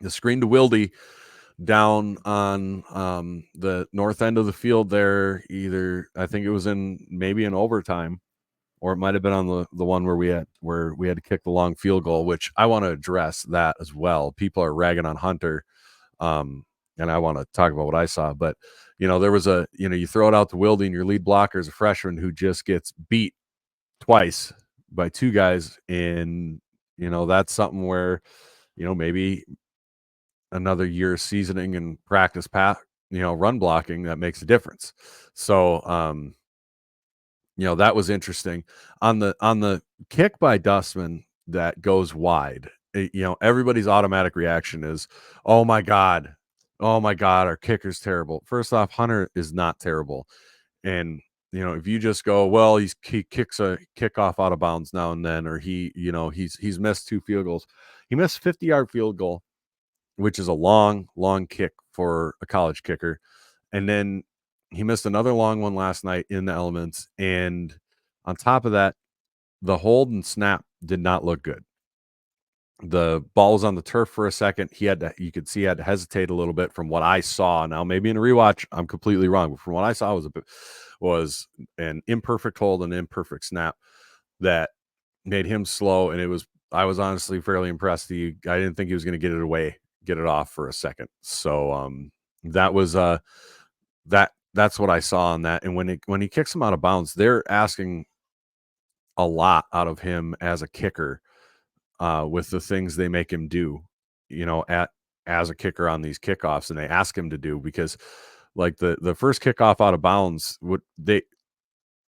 screen to Wilde down on the north end of the field there, either I think it was maybe in overtime, or it might have been on the one where we had to kick the long field goal, which I want to address that as well. People are ragging on Hunter, and I want to talk about what I saw. But there was you throw it out to Wilde, and your lead blocker is a freshman who just gets beat twice by two guys, and that's something where maybe another year of seasoning and practice run blocking that makes a difference. So that was interesting. On the kick by Dustman that goes wide, everybody's automatic reaction is, oh my god, our kicker's terrible. First off, Hunter is not terrible. And if you just go, well, he kicks a kickoff out of bounds now and then, or he's missed 2 field goals. He missed a 50-yard field goal, which is a long kick for a college kicker. And then he missed another long one last night in the elements. And on top of that, the hold and snap did not look good. The ball was on the turf for a second. You could see he had to hesitate a little bit from what I saw. Now, maybe in a rewatch, I'm completely wrong, but from what I saw was an imperfect hold and imperfect snap that made him slow. And I was honestly fairly impressed. I didn't think he was going to get it off for a second. So that was that's what I saw on that. And when he kicks him out of bounds, they're asking a lot out of him as a kicker, with the things they make him do, as a kicker on these kickoffs, and they ask him to do, because like the first kickoff out of bounds, they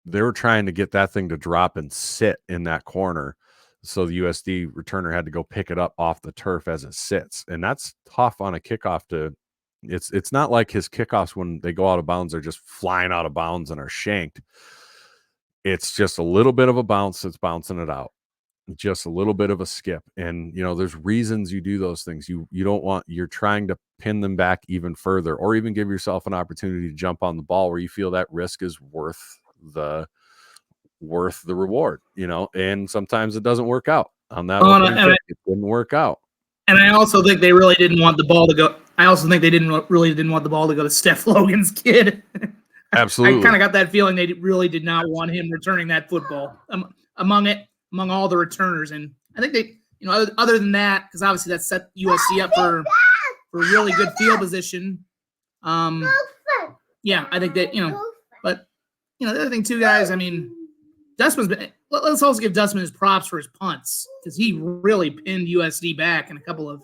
were trying to get that thing to drop and sit in that corner. So the USD returner had to go pick it up off the turf as it sits. And that's tough on a kickoff it's not like his kickoffs when they go out of bounds are just flying out of bounds and are shanked. It's just a little bit of a bounce that's bouncing it out. Just a little bit of a skip. And there's reasons you do those things. You're trying to pin them back even further, or even give yourself an opportunity to jump on the ball where you feel that risk is worth the reward, and sometimes it doesn't work out. On that it didn't work out. And I also think they really didn't want the ball to go. I also think they didn't want the ball to go to Steph Logan's kid. Absolutely. I kind of got that feeling they really did not want him returning that football among all the returners. And I think they, other than that, because obviously that set USC up for really good field position. Yeah, I think that, but the other thing too, guys, I mean, let's also give Dustman his props for his punts, because he really pinned USD back in a couple of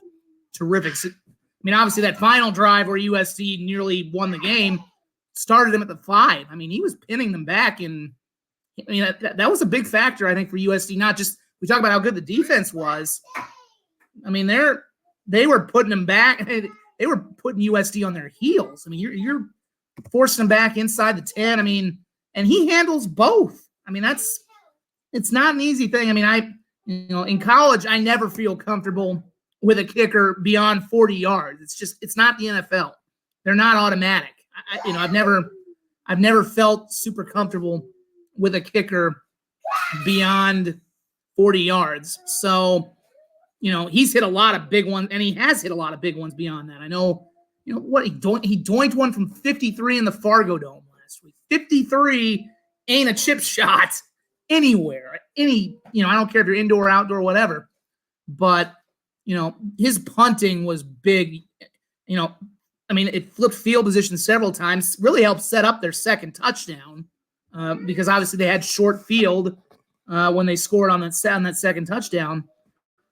terrific. I mean, obviously that final drive where USD nearly won the game started him at the 5. I mean, he was pinning them back, and I mean that was a big factor, I think, for USD. Not just, we talk about how good the defense was. I mean, they were putting them back. they were putting USD on their heels. I mean, you're forcing them back inside the 10. I mean, and he handles both. I mean, it's not an easy thing. I mean, in college, I never feel comfortable with a kicker beyond 40 yards. It's not the NFL. They're not automatic. I've never felt super comfortable with a kicker beyond 40 yards. So, he's hit a lot of big ones, and he has hit a lot of big ones beyond that. I know, what he doinked one from 53 in the Fargo Dome last week. 53 ain't a chip shot anywhere. I don't care if you're indoor, outdoor, whatever. But, his punting was big. It flipped field position several times, really helped set up their second touchdown because obviously they had short field when they scored on that second touchdown.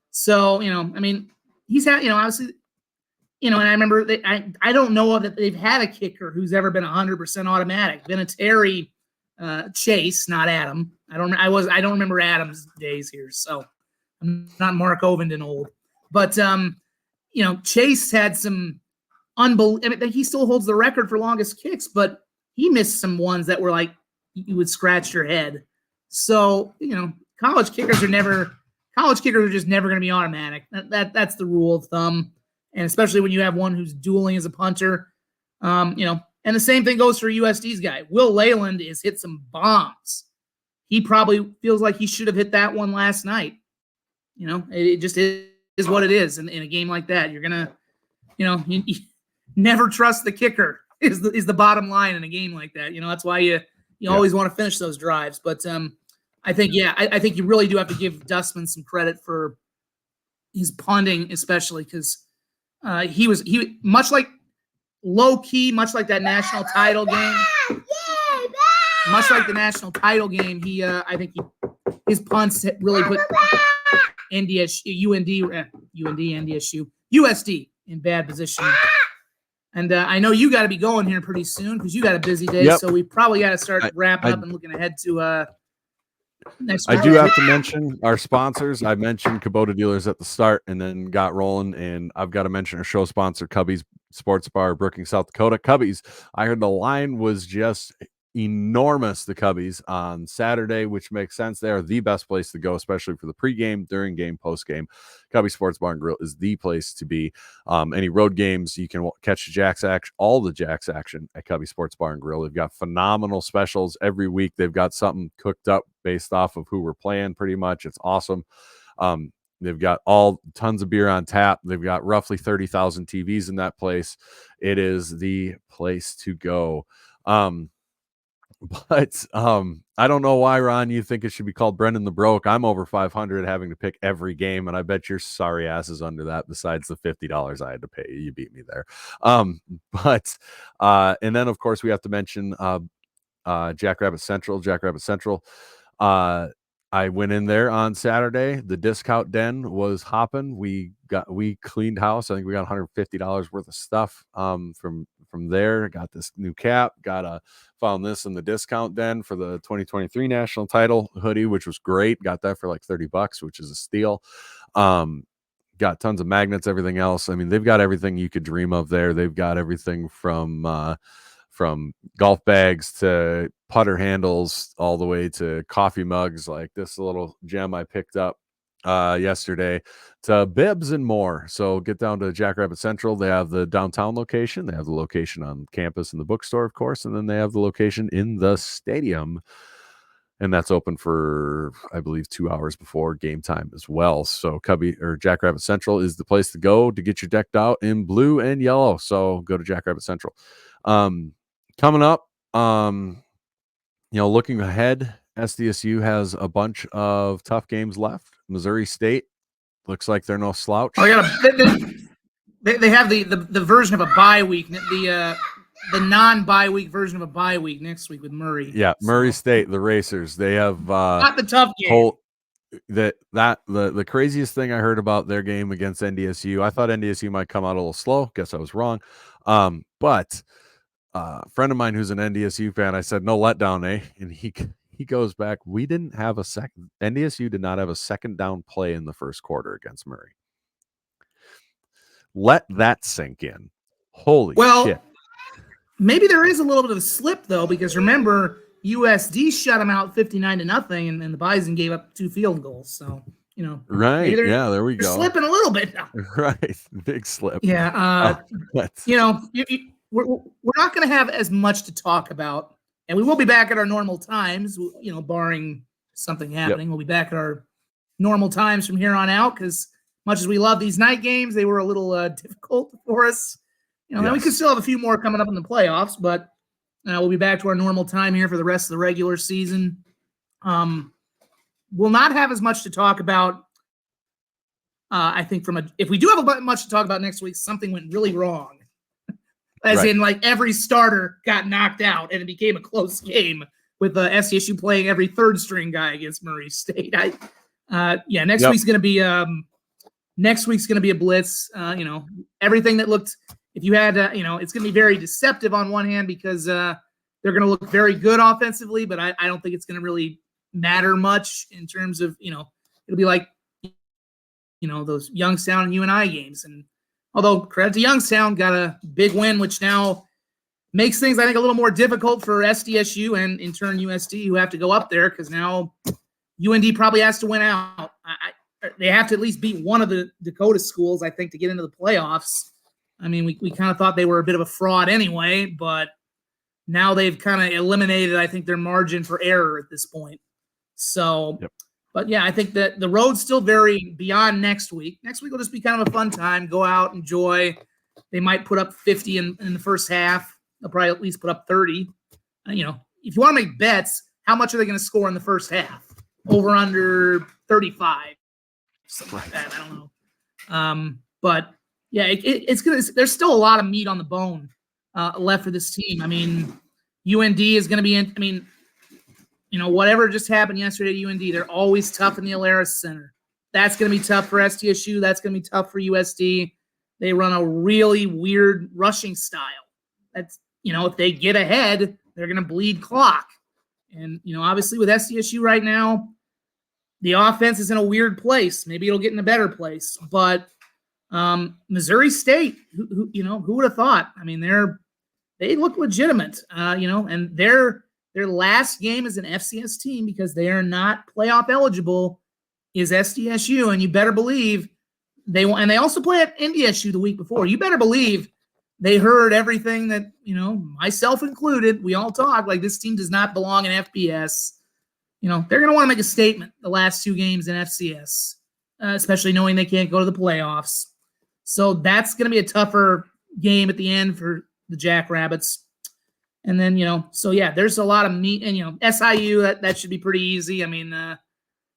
So, he's had, obviously, and I remember I don't know that they've had a kicker who's ever been 100% automatic. Vinatieri, Chase, not Adam. I don't remember Adam's days here, so I'm not Mark Ovenden old. But Chase had some unbelievable. He still holds the record for longest kicks, but he missed some ones that were like you would scratch your head. So college kickers are just never going to be automatic. That's the rule of thumb, and especially when you have one who's dueling as a punter. And the same thing goes for USD's guy. Will Leyland has hit some bombs. He probably feels like he should have hit that one last night. It just is what it is. In a game like that, you're gonna, you never trust the kicker is the bottom line in a game like that. That's why you always want to finish those drives. But I think you really do have to give Dustman some credit for his punting, especially because he much like low key, much like that national title game. Much like the national title game, his punts really put USD in bad position. And I know you got to be going here pretty soon because you got a busy day. Yep. So we probably got to start wrapping up and looking ahead to next week. I do have to mention our sponsors. I mentioned Kubota Dealers at the start and then got rolling. And I've got to mention our show sponsor, Cubby's Sports Bar, Brookings, South Dakota. Cubby's, I heard the line was just enormous, the Cubbies on Saturday, which makes sense. They are the best place to go, especially for the pregame, during game, post-game. Cubby Sports Bar and Grill is the place to be. Any road games, you can catch all the Jacks action at Cubby Sports Bar and Grill. They've got phenomenal specials every week. They've got something cooked up based off of who we're playing pretty much. It's awesome. They've got tons of beer on tap. They've got roughly 30,000 TVs in that place. It is the place to go. But I don't know why, Ron, you think it should be called Brendan the Broke. I'm over 500 having to pick every game, and I bet your sorry ass is under that besides the $50 I had to pay. You beat me there. And then, of course, we have to mention Jackrabbit Central. I went in there on Saturday. The discount den was hopping. We cleaned house. I think we got $150 worth of stuff from there. Got this new cap. Found this in the discount den for the 2023 national title hoodie, which was great. Got that for like $30, which is a steal. Got tons of magnets, everything else. I mean, they've got everything you could dream of there. They've got everything from golf bags to putter handles all the way to coffee mugs, like this little gem I picked up yesterday, to bibs and more. So get down to Jackrabbit Central. They have the downtown location. They have the location on campus in the bookstore, of course, and then they have the location in the stadium. And that's open for, I believe, 2 hours before game time as well. So Jackrabbit Central is the place to go to get you decked out in blue and yellow. So go to Jackrabbit Central. Coming up, looking ahead, SDSU has a bunch of tough games left. Missouri State looks like they're no slouch. They have the version of a bye week, the non-bye week version of a bye week next week with Murray. Yeah, Murray State, the Racers. They have not the tough game. The craziest thing I heard about their game against NDSU, I thought NDSU might come out a little slow. Guess I was wrong. But a friend of mine who's an NDSU fan, I said, no letdown, eh? And he goes back, NDSU did not have a second down play in the first quarter against Murray. Let that sink in. Holy shit. Maybe there is a little bit of a slip, though, because remember, USD shut them out 59-0, and the Bison gave up 2 field goals. So, right. Yeah, there we go. They're slipping a little bit now. Right. Big slip. Yeah. We're not going to have as much to talk about, and we will be back at our normal times, barring something happening. Yep. We'll be back at our normal times from here on out, because much as we love these night games, they were a little difficult for us. And we could still have a few more coming up in the playoffs, but we'll be back to our normal time here for the rest of the regular season. We'll not have as much to talk about. I think if we do have much to talk about next week, something went really wrong. As in, like, every starter got knocked out, and it became a close game with SDSU playing every third string guy against Murray State. Next week's going to be a blitz. Everything that looked. If you had, it's going to be very deceptive on one hand, because they're going to look very good offensively, but I don't think it's going to really matter much in terms of, it'll be like, those Youngstown and UNI games. And although credit to Youngstown, got a big win, which now makes things, I think, a little more difficult for SDSU and in turn USD, who have to go up there, because now UND probably has to win out. They have to at least beat one of the Dakota schools, I think, to get into the playoffs. I mean, we kind of thought they were a bit of a fraud anyway, but now they've kind of eliminated, I think, their margin for error at this point. So, But yeah, I think that the road's still very beyond next week. Next week will just be kind of a fun time. Go out, enjoy. They might put up 50 in the first half. They'll probably at least put up 30. If you want to make bets, how much are they going to score in the first half? Over under 35. Something like that. I don't know. But yeah, it's gonna. There's still a lot of meat on the bone left for this team. I mean, UND is going to be in. I mean, whatever just happened yesterday at UND, they're always tough in the Alaris Center. That's going to be tough for SDSU. That's going to be tough for USD. They run a really weird rushing style. That's if they get ahead, they're going to bleed clock. And obviously with SDSU right now, the offense is in a weird place. Maybe it'll get in a better place, but. Missouri State, who would have thought? I mean, they look legitimate, and their last game as an FCS team, because they are not playoff eligible, is SDSU, and you better believe they will. And they also play at NDSU the week before. You better believe they heard everything that myself included. We all talk like this team does not belong in FBS. They're going to want to make a statement the last 2 games in FCS, especially knowing they can't go to the playoffs. So that's going to be a tougher game at the end for the Jackrabbits. And then, there's a lot of meat. And, SIU, that should be pretty easy. I mean,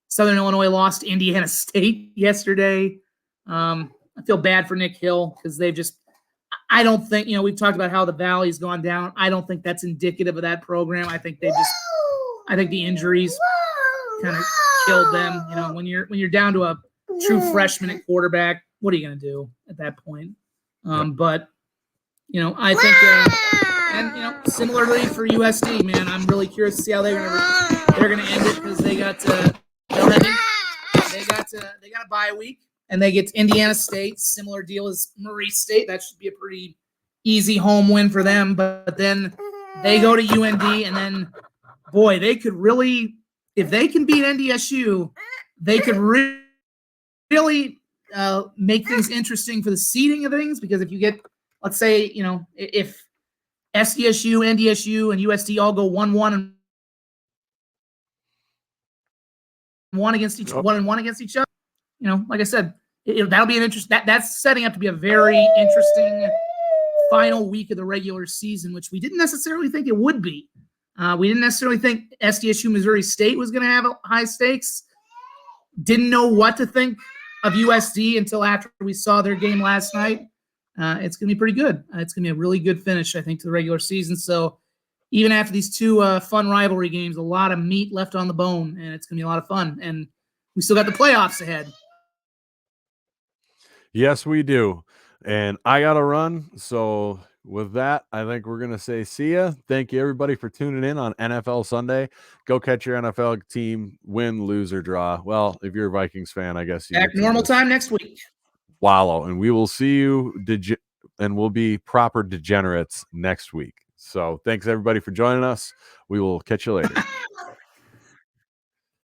Southern Illinois lost to Indiana State yesterday. I feel bad for Nick Hill, because I don't think, we've talked about how the Valley's gone down. I don't think that's indicative of that program. I think I think the injuries kind of killed them. When you're down to a true freshman at quarterback, what are you going to do at that point? But, I think, and, similarly for USD, man, I'm really curious to see how they're going to end it, because they got a bye week, and they get to Indiana State, similar deal as Murray State. That should be a pretty easy home win for them. But then they go to UND, and then, boy, they could really, if they can beat NDSU, they could really make things interesting for the seeding of things, because if you get, let's say, if SDSU, NDSU, and USD all go 1-1 and 1 against each 1-1 against each other, like I said, that'll be an interest. That's setting up to be a very interesting final week of the regular season, which we didn't necessarily think it would be. We didn't necessarily think SDSU Missouri State was going to have high stakes. Didn't know what to think of USD until after we saw their game last night. It's going to be pretty good. It's going to be a really good finish, I think, to the regular season. So even after these 2 fun rivalry games, a lot of meat left on the bone, and it's going to be a lot of fun. And we still got the playoffs ahead. Yes, we do. And I got to run. So with that, I think we're going to say see ya. Thank you, everybody, for tuning in on NFL Sunday. Go catch your NFL team, win, lose, or draw. Well, if you're a Vikings fan, I guess you back normal time next week. Wallow. And we will see you and we'll be proper degenerates next week. So thanks everybody for joining us. We will catch you later.